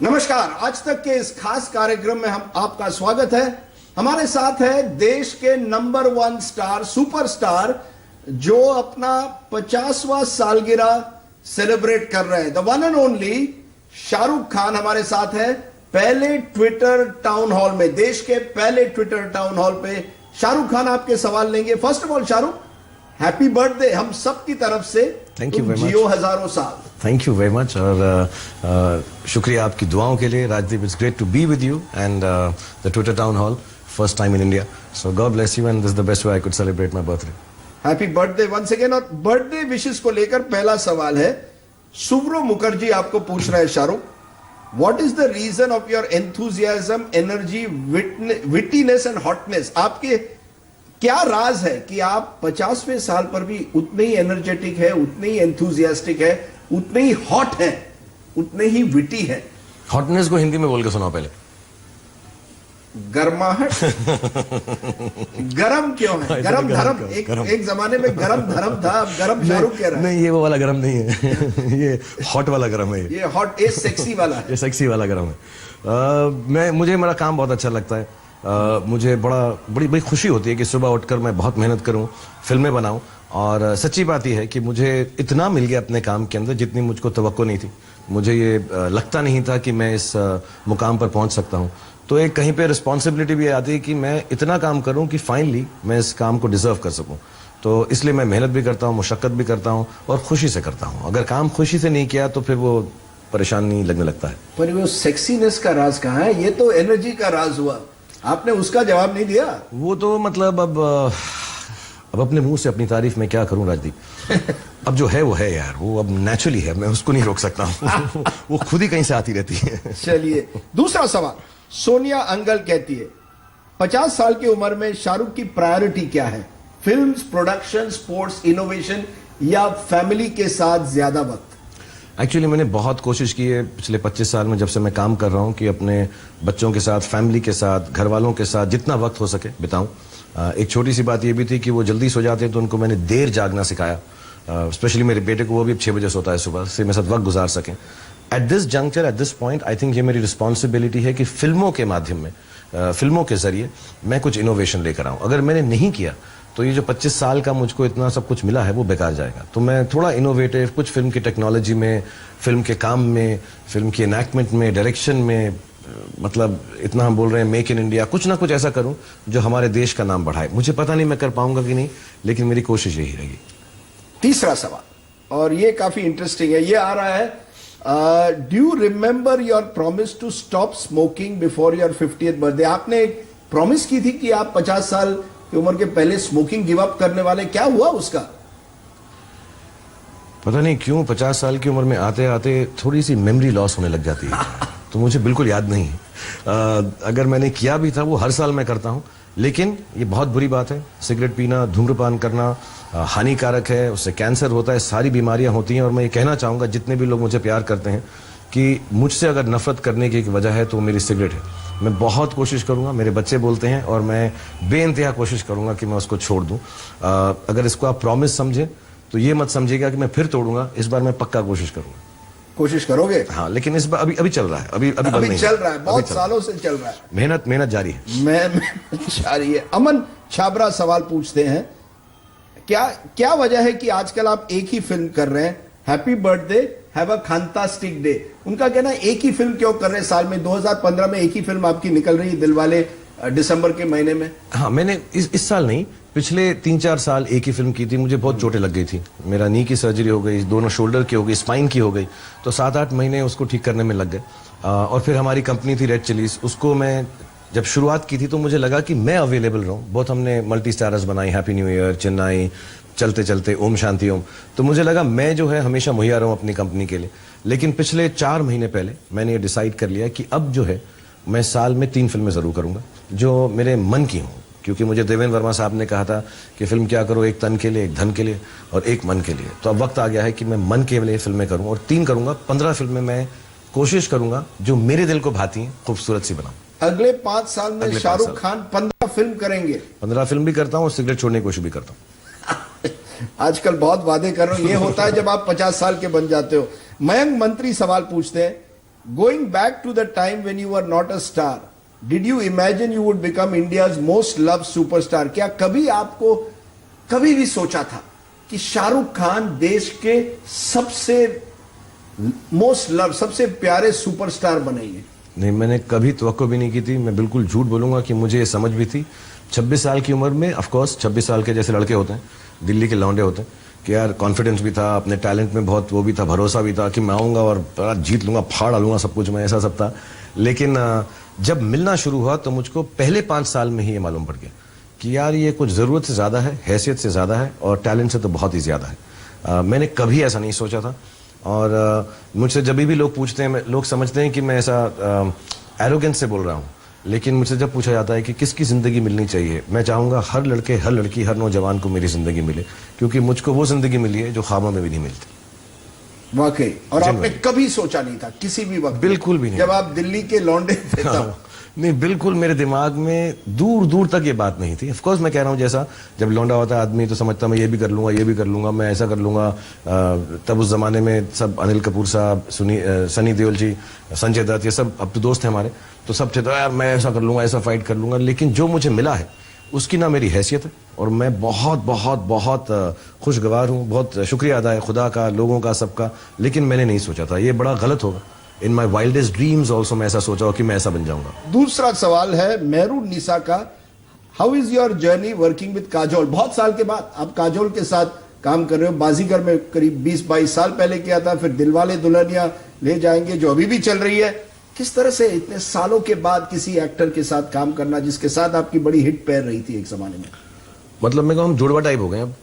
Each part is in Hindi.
नमस्कार, आज तक के इस खास कार्यक्रम में हम आपका स्वागत है। हमारे साथ है देश के नंबर 1 स्टार, सुपरस्टार, जो अपना 50वां सालगिरह सेलिब्रेट कर रहे हैं। The one and only Shahrukh Khan हमारे साथ है। पहले ट्विटर टाउन हॉल में, देश के पहले ट्विटर टाउन हॉल पे शाहरुख खान आपके सवाल लेंगे। First of all Shahrukh, happy birthday हम सब की तरफ से। Thank you very much. जियो हजारों साल। थैंक यू वेरी मच और शुक्रिया आपकी दुआओं के लिए। Rajdeep, it's great to be with you and the Twitter town hall, first time in India. So God bless you and this is the best way I could celebrate my birthday. Happy birthday once again. और बर्थडे विशेस को लेकर पहला सवाल है, सुब्रो मुखर्जी आपको पूछ रहे हैं Shahrukh, what is the reason of your enthusiasm, energy, wittiness and hotness? आपके क्या राज है कि आप 50वें साल पर भी उतने ही एनर्जेटिक है, उतने ही एंथुजियास्टिक है, उतने ही हॉट है, उतने ही विटी है? हॉटनेस को हिंदी में बोल के सुनाओ पहले। गर्माहट। गरम क्यों है? गरम धर्म। एक जमाने में गरम धर्म था, अब गरम शाहरुख कह रहा है। नहीं, ये वो वाला गरम नहीं है। ये हॉट वाला गरम है। ये हॉट, ये सेक्सी वाला है। ये सेक्सी वाला गरम है। मुझे मेरा काम बहुत अच्छा लगता है। मुझे बड़ी खुशी होती है कि सुबह उठकर मैं बहुत मेहनत करूं, फिल्में बनाऊं। और सच्ची बात यह है कि मुझे इतना मिल गया अपने काम के अंदर जितनी मुझको तवक्को नहीं थी। मुझे ये लगता नहीं था कि मैं इस मुकाम पर पहुंच सकता हूं। तो एक कहीं पे रिस्पॉन्सिबिलिटी भी आती है कि मैं इतना काम करूं कि फाइनली मैं इस काम को डिजर्व कर सकूं। तो इसलिए मैं मेहनत भी करता हूं, मुशक्कत भी करता हूं और खुशी से करता हूं। अगर काम खुशी से नहीं किया तो फिर वो परेशानी लगने लगता है। पर वो सेक्सीनेस का राज कहाँ है? ये तो एनर्जी का राज हुआ, आपने उसका जवाब नहीं दिया। वो तो मतलब अब अपने मुंह से अपनी तारीफ में क्या करूं राजदीप। अब जो है वो है यार, वो अब नेचुरली है, मैं उसको नहीं रोक सकता हूं। वो खुद ही कहीं से आती रहती है। चलिए, दूसरा सवाल। सोनिया अंगल कहती है, 50 साल की उम्र में शाहरुख की प्रायोरिटी क्या है? फिल्म्स, प्रोडक्शन, स्पोर्ट्स, इनोवेशन या फैमिली के साथ ज्यादा वक्त? एक्चुअली मैंने बहुत कोशिश की है पिछले 25 साल में, जब से मैं काम कर रहा हूँ, कि अपने बच्चों के साथ, फैमिली के साथ, घर वालों के साथ जितना वक्त हो सके बिताऊं। एक छोटी सी बात ये भी थी कि वो जल्दी सो जाते हैं तो उनको मैंने देर जागना सिखाया। स्पेशली मेरे बेटे को, वो भी अब 6 बजे सोता है सुबह, से मेरे साथ वक्त गुजार सकें। At this juncture, at this point, I think ये मेरी रिस्पॉन्सिबिलिटी है कि फिल्मों के माध्यम में, फिल्मों के जरिए मैं कुछ इनोवेशन लेकर आऊँ। अगर मैंने नहीं किया तो ये जो 25 साल का मुझको इतना सब कुछ मिला है वो बेकार जाएगा। तो मैं थोड़ा इनोवेटिव, कुछ फिल्म की टेक्नोलॉजी में, फिल्म के काम में, फिल्म की एनैक्टमेंट में, डायरेक्शन में, मतलब इतना हम बोल रहे हैं मेक इन इंडिया, कुछ ना कुछ ऐसा करूं जो हमारे देश का नाम बढ़ाए। मुझे पता नहीं मैं कर पाऊंगा कि नहीं, लेकिन मेरी कोशिश यही रहेगी। तीसरा सवाल, और ये काफी इंटरेस्टिंग है, ये आ रहा है, do you remember your promise to stop smoking before your 50th birthday? आपने एक प्रॉमिस की थी कि आप 50 साल की उम्र के पहले स्मोकिंग गिव अप करने वाले, क्या हुआ उसका? पता नहीं क्यों 50 साल की उम्र में आते आते थोड़ी सी मेमोरी लॉस होने लग जाती है। तो मुझे बिल्कुल याद नहीं है। अगर मैंने किया भी था, वो हर साल मैं करता हूं, लेकिन ये बहुत बुरी बात है। सिगरेट पीना, धूम्रपान करना हानिकारक है, उससे कैंसर होता है, सारी बीमारियां होती हैं। और मैं ये कहना चाहूंगा, जितने भी लोग मुझे प्यार करते हैं, कि मुझसे अगर नफरत करने की एक वजह है तो मेरी सिगरेट है। मैं बहुत कोशिश करूंगा, मेरे बच्चे बोलते हैं, और मैं बेइंतहा कोशिश करूंगा कि मैं उसको छोड़ दूं। अगर इसको आप प्रॉमिस समझे तो ये मत समझिएगा कि मैं फिर तोड़ूंगा। इस बार मैं पक्का कोशिश करूंगा। कोशिश करोगे? हाँ, लेकिन इस बार अभी चल रहा है, अभी चल रहा है, बहुत सालों से चल रहा है। मेहनत जारी है। मेहनत जारी है। अमन छाबरा सवाल पूछते हैं, क्या वजह है कि आजकल आप एक ही फिल्म कर रहे हैं? Happy birthday, have a fantastic day. उनका कहना है, एक ही फिल्म क्यों कर रहे हैं साल में? 2015 में एक ही फिल्म आपकी निकल रही है, दिलवाले, दिसंबर के महीने में। हाँ, मैंने इस साल नहीं, पिछले 3-4 साल एक ही फिल्म की थी। मुझे बहुत चोटें लग गई थी, मेरा नी की सर्जरी हो गई, दोनों शोल्डर की हो गई, स्पाइन की हो गई, तो 7-8 महीने उसको ठीक करने में लग गए। और फिर हमारी कंपनी थी रेड चिलीज, उसको मैं जब शुरुआत की थी तो मुझे लगा कि मैं अवेलेबल रहूं। बहुत हमने मल्टी स्टारर्स बनाई, हैप्पी न्यू ईयर, चेन्नई, चलते चलते, ओम शांति ओम। तो मुझे लगा मैं जो है हमेशा मुहैया रहूं अपनी कंपनी के लिए। लेकिन पिछले 4 महीने पहले मैंने ये डिसाइड कर लिया कि अब जो है मैं साल में 3 फिल्में जरूर करूंगा जो मेरे मन की हों। क्योंकि मुझे देवेंद्र वर्मा साहब ने कहा था कि फिल्म क्या करो, एक तन के लिए, एक धन के लिए और एक मन के लिए। तो अब वक्त आ गया है कि मैं मन के लिए फिल्में करूं, और 3 करूंगा। 15 फिल्में मैं कोशिश करूंगा जो मेरे दिल को भाती हैं, खूबसूरत सी बनाऊं। अगले 5 साल में शाहरुख खान 15 फिल्म करेंगे? 15 फिल्म भी करता हूं और सिगरेट छोड़ने की कोशिश भी करता हूं। आजकल बहुत वादे कर रहे हो, ये होता है जब आप 50 साल के बन जाते हो। मयंक मंत्री सवाल पूछते हैं, Going back to the time when you were not a star, did you imagine you would become India's most loved superstar? क्या कभी आपको कभी भी सोचा था कि शाहरुख खान देश के सबसे मोस्ट लव, सबसे प्यारे सुपरस्टार बनेंगे? नहीं, मैंने कभी तवक्को भी नहीं की थी। मैं बिल्कुल झूठ बोलूंगा कि मुझे ये समझ भी थी। 26 साल की उम्र में, ऑफ कोर्स 26 साल के जैसे लड़के होते हैं, दिल्ली के लौंडे होते हैं, कि यार कॉन्फिडेंस भी था, अपने टैलेंट में बहुत वो भी था, भरोसा भी था कि मैं आऊँगा और जीत लूँगा, फाड़ डालूंगा सब कुछ, मैं ऐसा सब था। लेकिन जब मिलना शुरू हुआ तो मुझको पहले 5 साल में ही ये मालूम पड़ गया कि यार ये कुछ ज़रूरत से ज़्यादा है, हैसियत से ज़्यादा है, और टैलेंट से तो बहुत ही ज़्यादा है। मैंने कभी ऐसा नहीं सोचा था। और मुझसे जब भी लोग पूछते हैं, लोग समझते हैं कि मैं ऐसा एरोगेंस से बोल रहा हूँ, लेकिन मुझसे जब पूछा जाता है कि किसकी ज़िंदगी मिलनी चाहिए, मैं चाहूँगा हर लड़के, हर लड़की, हर नौजवान को मेरी ज़िंदगी मिले, क्योंकि मुझको वो ज़िंदगी मिली है जो ख्वाबों में भी नहीं मिलती। वाकई। और आपने कभी सोचा नहीं था किसी भी वक्त? बिल्कुल भी नहीं। जब आप दिल्ली के लौंडे थे तब? नहीं, बिल्कुल मेरे दिमाग में दूर दूर तक ये बात नहीं थी। ऑफ कोर्स मैं कह रहा हूँ, जैसा जब लौंडा होता है आदमी तो समझता मैं ये भी कर लूंगा, ये भी कर लूंगा, मैं ऐसा कर लूंगा। तब उस जमाने में सब अनिल कपूर साहब, सनी देओल जी, संजय दत्त, ये सब अब तो दोस्त हैं हमारे, तो सब थे तो यार मैं ऐसा कर लूंगा, ऐसा फाइट कर लूंगा। लेकिन जो मुझे मिला है उसकी ना मेरी हैसियत है, और मैं बहुत बहुत बहुत खुशगवार हूँ। बहुत शुक्रिया अदा है खुदा का, लोगों का, सबका। लेकिन मैंने नहीं सोचा था, ये बड़ा गलत होगा। इन माई वाइल्डेस्ट ड्रीम्स ऑल्सो मैं ऐसा सोचा हो कि मैं ऐसा बन जाऊंगा। दूसरा सवाल है मेहरून निसा का। How is your journey working with Kajol? बहुत साल के बाद आप काजोल के साथ काम कर रहे हो। बाजीगर में करीब 20-22 साल पहले किया था, फिर दिलवाले दुल्हनिया ले जाएंगे जो अभी भी चल रही है। किस तरह से इतने सालों के बाद किसी एक्टर के साथ काम करना जिसके साथ आपकी बड़ी हिट पैर रही थी एक जमाने में? मतलब मेरे को हम जुड़वा टाइप हो गए अब।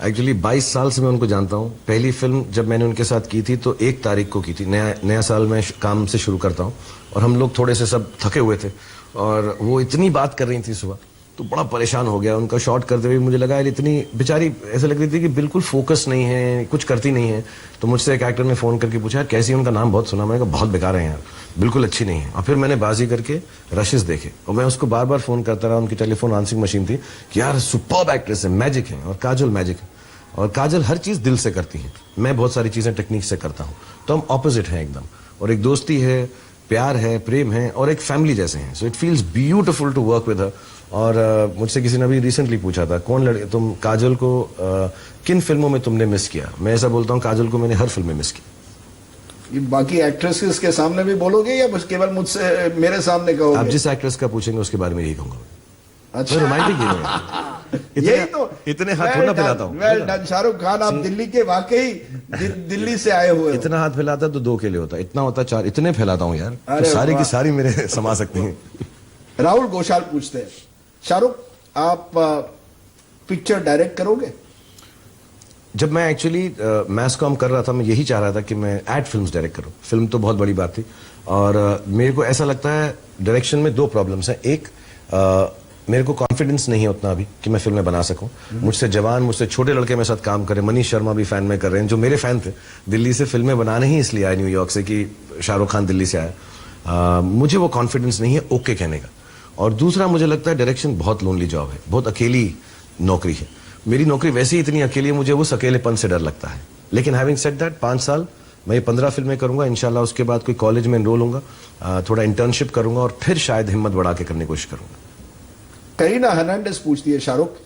एक्चुअली 22 साल से मैं उनको जानता हूँ। पहली फिल्म जब मैंने उनके साथ की थी तो 1 तारीख को की थी। नया साल में काम से शुरू करता हूँ, और हम लोग थोड़े से सब थके हुए थे, और वो इतनी बात कर रही थी सुबह, तो बड़ा परेशान हो गया। उनका शॉट करते हुए मुझे लगा यार इतनी बेचारी ऐसा लग रही थी कि बिल्कुल फोकस नहीं है, कुछ करती नहीं है। तो मुझसे एक एक्टर ने फ़ोन करके पूछा यार कैसी, उनका नाम बहुत सुना। मैंने कहा बहुत बेकार है यार, बिल्कुल अच्छी नहीं है। और फिर मैंने बाजी करके रशेस देखे, और मैं उसको बार बार फ़ोन करता रहा। उनकी टेलीफोन आंसरिंग मशीन थी कि यार सुपर्ब एक्ट्रेस है, मैजिक है, और काजोल मैजिक है। और काजल हर चीज़ दिल से करती है, मैं बहुत सारी चीज़ें टेक्निक से करता हूँ। तो हम ऑपोजिट हैं एकदम, और एक दोस्ती है, प्यार है, प्रेम है, और एक फैमिली जैसे हैं। So it feels beautiful to work with her. और मुझसे किसी ने अभी रिसेंटली पूछा था कौन लड़के तुम काजल को किन फिल्मों में तुमने मिस किया। मैं ऐसा बोलता हूँ काजल को मैंने हर फिल्म में मिस किया। ये बाकी एक्ट्रेसेस के सामने भी बोलोगे या बस केवल मुझसे, मेरे सामने कहोगे? आप जिस एक्ट्रेस का पूछेंगे उसके बारे में यही कहूंगा। अच्छा, रोमांटिक यही तो इतने हाथ थोड़ा फैलाता हूँ। वेल डन शाहरुख खान, आप दिल्ली के वाकई दिल्ली से आए हुए हो। इतना हाथ फैलाता तो 2 केले होता, इतना होता 4। इतने फैलाता हूँ यार, तो सारी की सारी मेरे समा सकती हैं। राहुल घोषाल पूछते हैं, शाहरुख आप पिक्चर डायरेक्ट करोगे? जब मैं एक्चुअली मैस कॉम कर रहा था, मैं यही चाह रहा था कि मैं एड फिल्म्स डायरेक्ट करूं। फिल्म तो बहुत बड़ी बात थी, और मेरे को ऐसा लगता है डायरेक्शन में 2 प्रॉब्लम्स हैं। एक, मेरे को कॉन्फिडेंस नहीं है उतना अभी कि मैं फिल्में बना सकूं। मुझसे जवान, मुझसे छोटे लड़के मेरे साथ काम करें, मनीष शर्मा भी फैन में कर रहे हैं, जो मेरे फैन थे। दिल्ली से फिल्में बनाने ही इसलिए आए न्यूयॉर्क से कि शाहरुख खान दिल्ली से आया। मुझे वो कॉन्फिडेंस नहीं है ओके कहने का। और दूसरा, मुझे लगता है डायरेक्शन बहुत लोनली जॉब है, बहुत अकेली नौकरी है। मेरी नौकरी वैसे ही इतनी अकेली है, मुझे उस अकेलेपन से डर लगता है। लेकिन हैविंग सेड दैट, 5 साल मैं ये 15 फिल्में करूंगा इंशाल्लाह। उसके बाद कोई कॉलेज में एनरोल होऊंगा, थोड़ा इंटर्नशिप करूंगा, और फिर शायद हिम्मत बढ़ा के करने की कोशिश करूंगा। करीना हर्नांडेज पूछती है, Shahrukh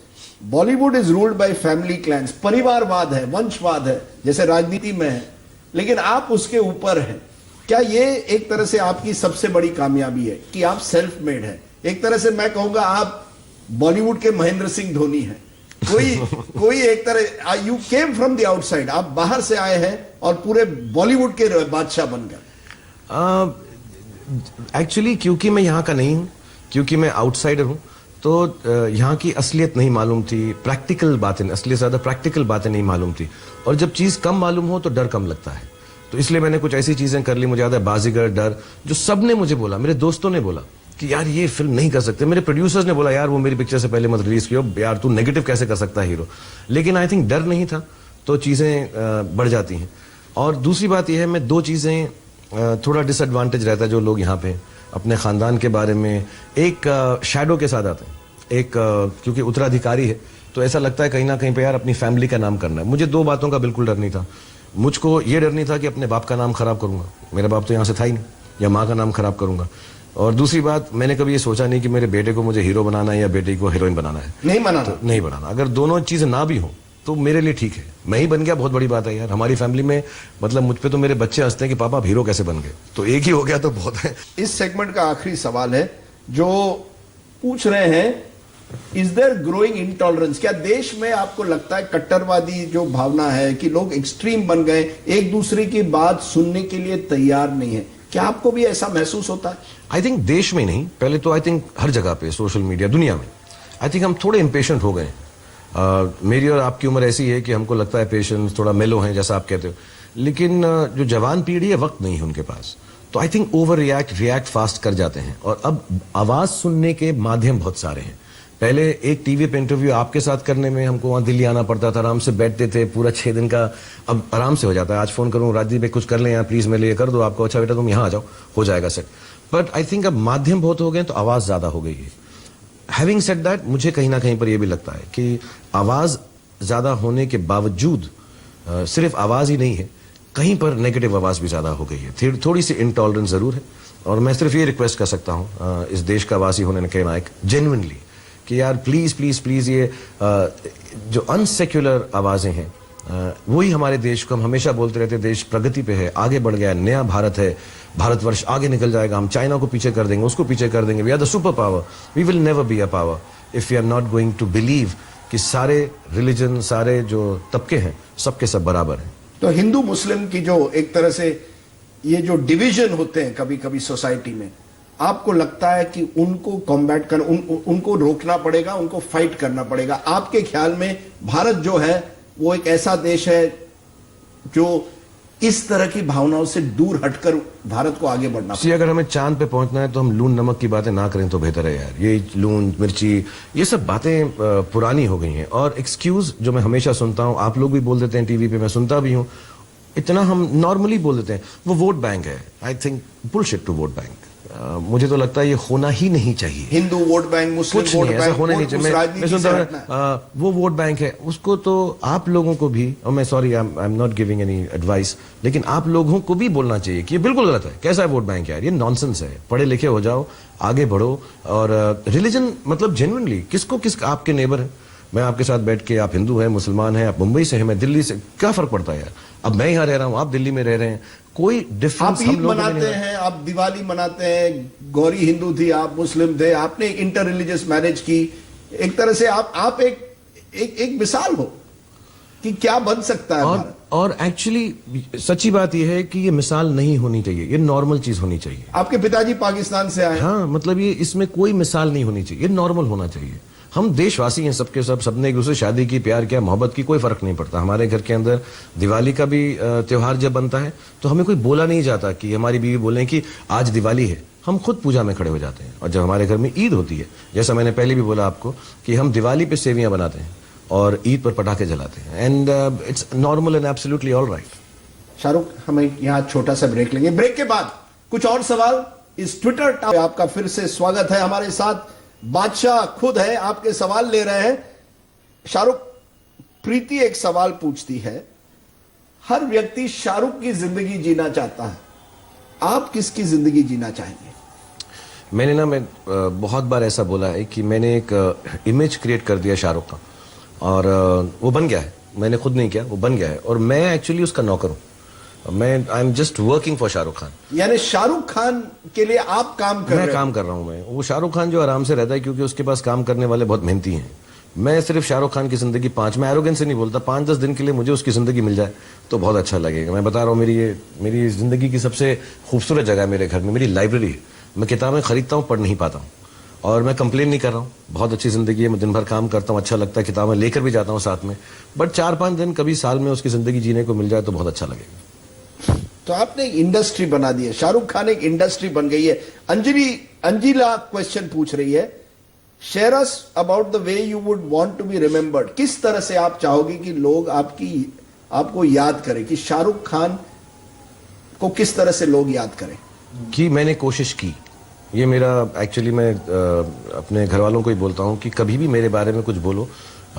Bollywood is ruled by family clans, परिवारवाद है, वंशवाद है, जैसे राजनीति में है, लेकिन आप उसके ऊपर हैं। क्या ये एक तरह से आपकी सबसे बड़ी कामयाबी है कि आप सेल्फ मेड हैं? एक तरह से मैं कहूंगा आप बॉलीवुड के महेंद्र सिंह धोनी हैं। कोई एक तरह, you came from the outside, आप बाहर से आए हैं और पूरे बॉलीवुड के बादशाह बन गए। एक्चुअली क्योंकि मैं यहाँ का नहीं हूँ, क्योंकि मैं आउटसाइडर हूँ, तो यहाँ की असलियत नहीं मालूम थी, प्रैक्टिकल बातें, असलियत ज्यादा प्रैक्टिकल बातें नहीं मालूम थी। और जब चीज कम मालूम हो तो डर कम लगता है। तो इसलिए मैंने कुछ ऐसी चीजें कर ली। मुझे याद है बाजीगर, डर, जो सबने मुझे बोला, मेरे दोस्तों ने बोला कि यार ये फिल्म नहीं कर सकते। मेरे प्रोड्यूसर्स ने बोला यार वो मेरी पिक्चर से पहले मत रिलीज किया, यार तू नेगेटिव कैसे कर सकता है हीरो। लेकिन आई थिंक डर नहीं था तो चीजें बढ़ जाती हैं। और दूसरी बात यह है, मैं 2 चीजें थोड़ा डिसएडवांटेज रहता है जो लोग यहाँ पे अपने खानदान के बारे में एक शैडो के साथ आते हैं। एक क्योंकि उत्तराधिकारी है तो ऐसा लगता है कहीं ना कहीं पे यार अपनी फैमिली का नाम करना है। मुझे 2 बातों का बिल्कुल डर नहीं था। मुझको ये डर नहीं था कि अपने बाप का नाम खराब करूंगा, मेरा बाप तो यहाँ से था ही नहीं। या माँ का नाम खराब करूंगा। और दूसरी बात, मैंने कभी ये सोचा नहीं कि मेरे बेटे को मुझे हीरो बनाना है या बेटे को हीरोइन बनाना है। नहीं बनाना, तो नहीं बनाना। अगर दोनों चीजें ना भी हो तो मेरे लिए ठीक है। मैं ही बन गया, बहुत बड़ी बात है यार। हमारी फैमिली में मतलब मुझ पे तो मेरे बच्चे हंसते हैं कि पापा आप हीरो कैसे बन गए, तो एक ही हो गया तो बहुत है। इस सेगमेंट का आखिरी सवाल है जो पूछ रहे हैं, इज देयर ग्रोइंग इंटॉलरेंस? क्या देश में आपको लगता है कट्टरवादी जो भावना है कि लोग एक्सट्रीम बन गए, एक दूसरे की बात सुनने के लिए तैयार नहीं है? क्या आपको भी ऐसा महसूस होता है? आई थिंक देश में नहीं, पहले तो आई थिंक हर जगह पे, सोशल मीडिया, दुनिया में आई थिंक हम थोड़े इम्पेशेंट हो गए। मेरी और आपकी उम्र ऐसी है कि हमको लगता है पेशेंस, थोड़ा मेलो है जैसा आप कहते हो, लेकिन जो जवान पीढ़ी है वक्त नहीं है उनके पास, तो I think over react fast कर जाते हैं। और अब आवाज सुनने के माध्यम बहुत सारे हैं। पहले एक टीवी पे इंटरव्यू आपके साथ करने में हमको वहां दिल्ली आना पड़ता था, आराम से बैठते थे पूरा 6 दिन का, अब आराम से हो जाता है। आज फोन करूं, राजदीप भाई कुछ कर लें यहाँ प्लीज, मेरे लिए कर दो आपको, अच्छा बेटा तुम यहाँ आ जाओ, हो जाएगा सेट। बट आई थिंक अब माध्यम बहुत हो गए तो आवाज ज्यादा हो गई है। हैविंग सेड दैट, मुझे कहीं ना कहीं पर यह भी लगता है कि आवाज ज्यादा होने के बावजूद सिर्फ आवाज ही नहीं है, कहीं पर नेगेटिव आवाज भी ज्यादा हो गई है। थोड़ी सी इंटॉलरेंस जरूर है। और मैं सिर्फ ये रिक्वेस्ट कर सकता हूँ इस देश का वासी होने के नायक, जेन्युइनली, कि यार प्लीज प्लीज प्लीज ये जो अनसेक्युलर आवाजें हैं वही हमारे देश को, हम हमेशा बोलते रहते देश प्रगति पे है, आगे बढ़ गया, नया भारत है, भारतवर्ष आगे निकल जाएगा, हम चाइना को पीछे कर देंगे, उसको पीछे कर देंगे, we are the super power. We will never be a power if we are not going to believe कि सारे रिलीजन, सारे जो तबके हैं सबके सब बराबर हैं। तो हिंदू मुस्लिम की जो एक तरह से ये जो डिवीजन होते हैं कभी कभी सोसाइटी में, आपको लगता है कि उनको कॉम्बैट कर उनको रोकना पड़ेगा, उनको फाइट करना पड़ेगा? आपके ख्याल में भारत जो है वो एक ऐसा देश है जो इस तरह की भावनाओं से दूर हटकर भारत को आगे बढ़ना पड़ेगा? अगर हमें चांद पे पहुंचना है तो हम लून नमक की बातें ना करें तो बेहतर है यार। ये लून मिर्ची ये सब बातें पुरानी हो गई हैं। और एक्सक्यूज जो मैं हमेशा सुनता हूं, आप लोग भी बोल देते हैं टीवी पे, मैं सुनता भी हूं, इतना हम नॉर्मली बोल देते हैं, वो वोट बैंक है। I think bullshit to vote bank. मुझे तो लगता है ये होना ही नहीं चाहिए। Hindu vote bank, Muslim vote bank, ऐसा होना नहीं चाहिए। मैं सुनता हूं वो वोट बैंक है, उसको तो आप लोगों को भी, और मैं sorry I am not giving any advice, लेकिन आप लोगों को भी बोलना चाहिए कि ये बिल्कुल गलत है। कैसा है वोट बैंक यार, ये नॉनसेंस है। पढ़े लिखे हो जाओ, आगे बढ़ो। और रिलीजन मतलब जेन्युइनली किसको किस आपके नेबर है, मैं आपके साथ बैठ के, आप हिंदू हैं, मुसलमान हैं, आप मुंबई से हैं, मैं दिल्ली से, क्या फर्क पड़ता है यार? अब मैं यहाँ रह रहा हूँ, आप दिल्ली में रह रहे हैं, कोई डिफरेंस आप ईद मनाते हैं, आप दिवाली मनाते हैं, गौरी हिंदू थी, आप मुस्लिम थे, आपने इंटर रिलीजियस मैरिज की। एक तरह से आप एक मिसाल हो कि क्या बन सकता है भारत। और एक्चुअली सच्ची बात यह है कि ये मिसाल नहीं होनी चाहिए, ये नॉर्मल चीज होनी चाहिए। आपके पिताजी पाकिस्तान से आए। हाँ, मतलब ये इसमें कोई मिसाल नहीं होनी चाहिए, ये नॉर्मल होना चाहिए। हम देशवासी हैं सबके सब, सबने एक दूसरे शादी की, प्यार किया, मोहब्बत की, कोई फर्क नहीं पड़ता। हमारे घर के अंदर दिवाली का भी त्योहार जब बनता है तो हमें कोई बोला नहीं जाता कि हमारी बीवी बोले कि आज दिवाली है, हम खुद पूजा में खड़े हो जाते हैं। और जब हमारे घर में ईद होती है, जैसा मैंने पहले भी बोला आपको, कि हम दिवाली पे सेवियां बनाते हैं और ईद पर पटाखे जलाते हैं, and it's normal and absolutely all right. Shahrukh, हमें यहाँ छोटा सा ब्रेक लेंगे, ब्रेक के बाद कुछ और सवाल इस ट्विटर। आपका फिर से स्वागत है, हमारे साथ बादशाह खुद है, आपके सवाल ले रहे हैं। शाहरुख, प्रीति एक सवाल पूछती है, हर व्यक्ति शाहरुख की जिंदगी जीना चाहता है, आप किसकी जिंदगी जीना चाहेंगे? मैं बहुत बार ऐसा बोला है कि मैंने एक इमेज क्रिएट कर दिया शाहरुख का, और वो बन गया है। मैंने खुद नहीं किया, वो बन गया है, और मैं एक्चुअली उसका नौकर हूं। I am just working for Shahrukh Khan. यानी शाहरुख खान के लिए आप काम कर रहे हैं? मैं काम कर रहा हूं। मैं वो शाहरुख खान जो आराम से रहता है क्योंकि उसके पास काम करने वाले बहुत मेहनती हैं। मैं सिर्फ शाहरुख खान की जिंदगी मैं एरोगेंस से नहीं बोलता, 5-10 दिन के लिए मुझे उसकी जिंदगी मिल जाए तो बहुत अच्छा लगेगा। मैं बता रहा हूँ, मेरी जिंदगी की सबसे खूबसूरत जगह मेरे घर में मेरी लाइब्रेरी है। मैं किताबें खरीदता हूँ, पढ़ नहीं पाता हूँ, और मैं कंप्लेन नहीं कर रहा हूँ। बहुत अच्छी जिंदगी है, मैं दिन भर काम करता हूँ, अच्छा लगता है, किताबें लेकर भी जाता हूँ साथ में। बट 4-5 दिन कभी साल में उसकी जिंदगी जीने को मिल जाए तो बहुत अच्छा लगेगा। तो आपने एक इंडस्ट्री बना दी है, शाहरुख खान एक इंडस्ट्री बन गई है। अंजिला क्वेश्चन पूछ रही है, share us about the way you would want to be remembered. किस तरह से आप चाहोगे कि लोग आपको याद करें, कि शाहरुख खान को किस तरह से लोग याद करें? कि मैंने कोशिश की, ये मेरा एक्चुअली, मैं अपने घर वालों को ही बोलता हूँ कि कभी भी मेरे बारे में कुछ बोलो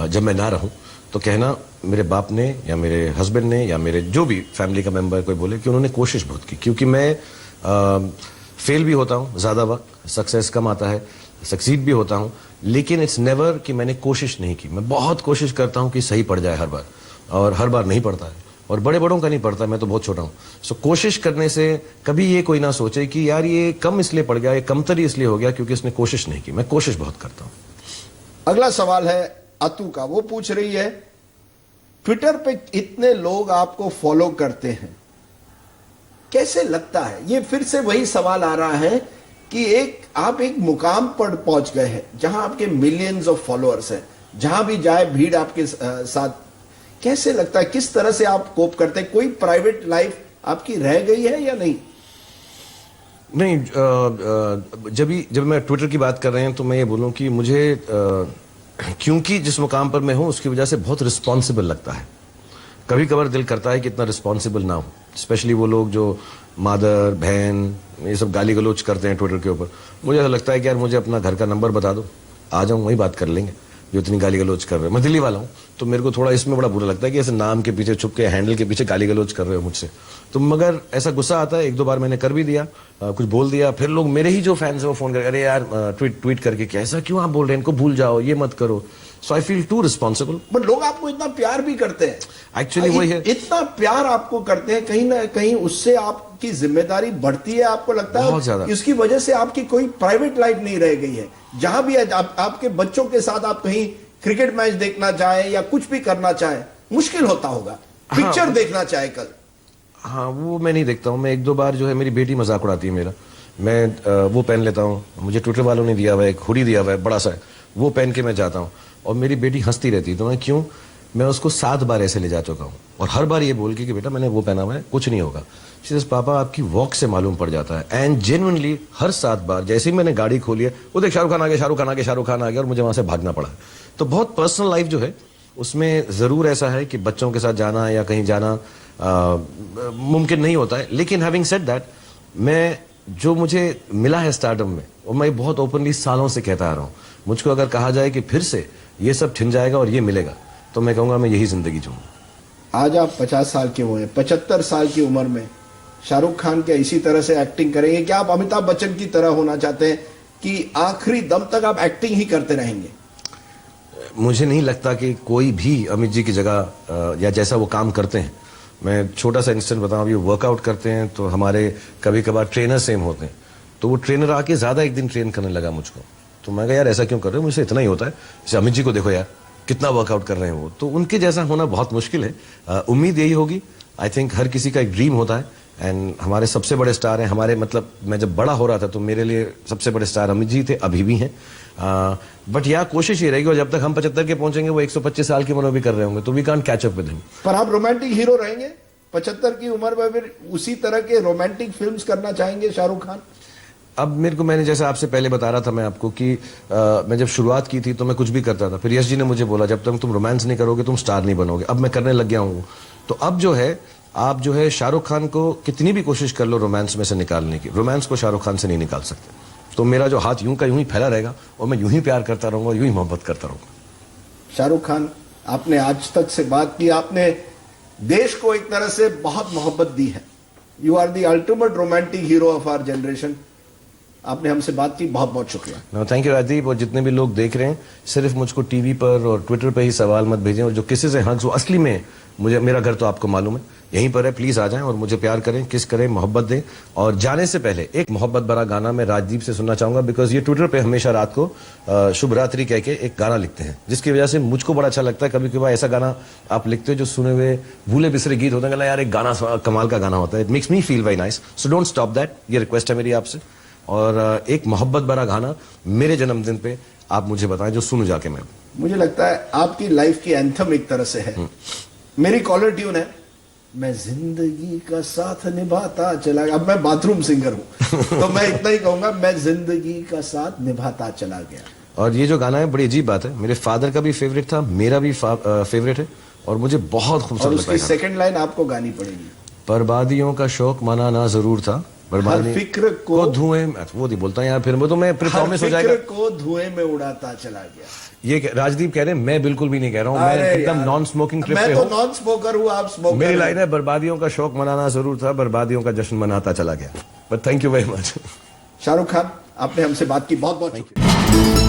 जब मैं ना रहूं तो कहना मेरे बाप ने या मेरे हस्बैंड ने या मेरे जो भी फैमिली का मेंबर कोई बोले कि उन्होंने कोशिश बहुत की। क्योंकि मैं फेल भी होता हूँ ज़्यादा वक्त, सक्सेस कम आता है, सक्सीड भी होता हूँ, लेकिन इट्स नेवर कि मैंने कोशिश नहीं की। मैं बहुत कोशिश करता हूँ कि सही पड़ जाए हर बार, और हर बार नहीं पड़ता है, और बड़े बड़ों का नहीं पड़ता, मैं तो बहुत छोटा हूँ। सो कोशिश करने से कभी ये कोई ना सोचे कि यार ये कम इसलिए पड़ गया, ये कमतरी इसलिए हो गया क्योंकि इसने कोशिश नहीं की। मैं कोशिश बहुत करता हूँ। अगला सवाल है अतु का। वो पूछ रही है, ट्विटर पे इतने लोग आपको फॉलो करते हैं, कैसे लगता है? ये फिर से वही सवाल आ रहा है कि आप एक मुकाम पर पहुंच गए हैं जहां आपके मिलियंस ऑफ फॉलोअर्स हैं, जहां भी जाए भीड़ आपके साथ। कैसे लगता है, किस तरह से आप कोप करते हैं? कोई प्राइवेट लाइफ आपकी रह गई है या नहीं? नहीं, जब मैं ट्विटर की बात कर रहे हैं तो मैं ये बोलूं कि मुझे क्योंकि जिस मुकाम पर मैं हूं उसकी वजह से बहुत रिस्पॉन्सिबल लगता है। कभी कभार दिल करता है कि इतना रिस्पॉन्सिबल ना हो, स्पेशली वो लोग जो मादर बहन ये सब गाली गलोच करते हैं ट्विटर के ऊपर। मुझे ऐसा लगता है कि यार मुझे अपना घर का नंबर बता दो, आ जाऊँ वही बात कर लेंगे जो इतनी गाली गलोच कर रहे हो। मैं दिल्ली वाला हूँ तो मेरे को थोड़ा इसमें बड़ा बुरा लगता है कि ऐसे नाम के पीछे छुप के हैंडल के पीछे गाली गलोच कर रहे हो मुझसे। तो मगर ऐसा गुस्सा आता है, एक दो बार मैंने कर भी दिया, कुछ बोल दिया, फिर लोग मेरे ही जो फैंस है वो फोन कर, अरे यार ट्वीट करके क्या ऐसा क्यों आप बोल रहे हैं, इनको भूल जाओ, ये मत करो। So I feel too responsible. But लोग आपको इतना प्यार भी करते हैं, एक्चुअली वही है, इतना प्यार आपको करते हैं, कहीं ना कहीं उससे आपकी जिम्मेदारी बढ़ती है। आपको लगता है बहुत ज्यादा, इसकी वजह से आपकी कोई प्राइवेट लाइफ नहीं रह गई है। जहां भी आपके बच्चों के साथ आप कहीं क्रिकेट मैच देखना चाहे या कुछ भी करना चाहे, मुश्किल होता होगा। पिक्चर देखना चाहे कल, हाँ वो मैं नहीं देखता हूँ। मैं एक दो बार जो है, मेरी बेटी मजाक उड़ाती है मेरा, मैं वो पहन लेता हूँ, मुझे ट्विटर वालों ने दिया हुआ है, एक हुडी दिया हुआ है बड़ा सा, वो पहन के मैं जाता हूँ, और मेरी बेटी हंसती रहती है। तो मैं क्यों, मैं उसको 7 बार ऐसे ले जा चुका हूँ, और हर बार ये बोल के कि बेटा मैंने वो पहना हुआ है, कुछ नहीं होगा। पापा आपकी वॉक से मालूम पड़ जाता है। एंड जेन्युइनली हर 7 बार जैसे ही मैंने गाड़ी खोली है, वो देख शाहरुख खान आ गया, शाहरुख खान आ गया, शाहरुख खान आ गया, और मुझे वहां से भागना पड़ा। तो बहुत पर्सनल लाइफ जो है उसमें जरूर ऐसा है कि बच्चों के साथ जाना या कहीं जाना मुमकिन नहीं होता है। लेकिन हैविंग सेड दैट, मैं जो मुझे मिला है स्टारडम में, और मैं बहुत ओपनली सालों से कहता आ रहा हूँ, मुझको अगर कहा जाए कि फिर से ये सब छिन जाएगा और ये मिलेगा, तो मैं कहूंगा मैं यही जिंदगी जीऊंगा। आज आप 50 साल के हुए, 75 साल की उम्र में शाहरुख खान के इसी तरह से एक्टिंग करेंगे? क्या आप अमिताभ बच्चन की तरह होना चाहते हैं कि आखिरी दम तक आप एक्टिंग ही करते रहेंगे? मुझे नहीं लगता कि कोई भी अमित जी की जगह या जैसा वो काम करते हैं। मैं छोटा सा इंस्टेंट बताऊं, अभी वर्कआउट करते हैं तो हमारे कभी कभार ट्रेनर सेम होते हैं, तो वो ट्रेनर आके ज्यादा एक दिन ट्रेन करने लगा मुझको। तो मैं कहा यार ऐसा क्यों कर रहे हो, मुझसे इतना ही होता है। जैसे अमित जी को देखो यार कितना वर्कआउट कर रहे हैं वो, तो उनके जैसा होना बहुत मुश्किल है। उम्मीद यही होगी, आई थिंक हर किसी का एक ड्रीम होता है, एंड हमारे सबसे बड़े स्टार हैं हमारे, मतलब मैं जब बड़ा हो रहा था तो मेरे लिए सबसे बड़े स्टार अमित जी थे, अभी भी हैं। बट यहाँ कोशिश ये रहेगी, और जब तक हम 75 के पहुंचेंगे वो 125 साल की उम्र में भी कर रहे होंगे, तो we can't catch up with him. पर आप रोमांटिक हीरो रहेंगे 75 की उम्र में, फिर उसी तरह के रोमांटिक फिल्म्स करना चाहेंगे शाहरुख खान? अब मेरे को, मैंने जैसे आपसे पहले बता रहा था मैं आपको कि मैं जब शुरुआत की थी तो मैं कुछ भी करता था, फिर यश जी ने मुझे बोला जब तक तुम रोमांस नहीं करोगे तुम स्टार नहीं बनोगे। अब मैं करने लग गया हूँ। तो अब जो है, आप जो है शाहरुख खान को कितनी भी कोशिश कर लो रोमांस में से निकालने की, रोमांस को शाहरुख खान से नहीं निकाल सकते। तो मेरा जो हाथ यूं का यूं ही फैला रहेगा, और मैं यूं ही प्यार करता रहूंगा, यूं ही मोहब्बत करता रहूंगा। शाहरुख खान, आपने आज तक से बात की, आपने देश को एक तरह से बहुत मोहब्बत दी है। You are the ultimate romantic hero of our generation. आपने हमसे बात की, बहुत बहुत शुक्रिया। Thank you Rajdeep. और जितने भी लोग देख रहे हैं, सिर्फ मुझको टीवी पर और ट्विटर पर ही सवाल मत भेजें, और जो किसी से हक, असली में मुझे, मेरा घर तो आपको मालूम है यहीं पर है, प्लीज आ जाएं और मुझे प्यार करें, किस करें, मोहब्बत दें। और जाने से पहले एक मोहब्बत भरा गाना मैं राजदीप से सुनना चाहूंगा, बिकॉज ये ट्विटर पे हमेशा रात को शुभ रात्रि कह के एक गाना लिखते हैं, जिसकी वजह से मुझको बड़ा अच्छा लगता है। कभी कभार ऐसा गाना आप लिखते हो जो सुने हुए भूले बिसरे गीत होते हैं, यार एक गाना कमाल का गाना होता है, it makes me feel very nice. So don't stop that, ये रिक्वेस्ट है मेरी आपसे। और एक मोहब्बत भरा गाना मेरे जन्मदिन पे आप मुझे बताएं जो सुनूं जाके मैं। मुझे लगता है आपकी लाइफ की एंथम एक तरह से है। मेरी कॉलर ट्यून है, मैं जिंदगी का साथ निभाता चला गया। अब मैं बाथरूम सिंगर हूं तो मैं इतना ही कहूंगा, मैं जिंदगी का साथ निभाता चला गया। और ये जो गाना है बड़ी अजीब बात है, मेरे फादर का भी फेवरेट था, मेरा भी फेवरेट है, और मुझे बहुत खूबसूरत लगता है। उसकी सेकंड लाइन आपको गानी पड़ेगी। बर्बादियों का शौक मनाना जरूर था, हर फिक्र को धुएं, वो नहीं बोलता यार, फिर तो मैं प्रॉमिस हो जाएगा, को धुएं में उड़ाता चला गया। ये राजदीप कह रहे हैं, मैं बिल्कुल भी नहीं कह रहा हूँ, मैं एकदम नॉन स्मोकिंग ट्रिप पे हूँ। मैं तो नॉन स्मोकर हूँ, आप स्मोकर। मेरी लाइन है, बर्बादियों का शौक मनाना जरूर था, बर्बादियों का जश्न मनाता चला गया। But thank you very much. Shahrukh Khan, आपने हमसे बात की, बहुत बहुत शुक्रिया।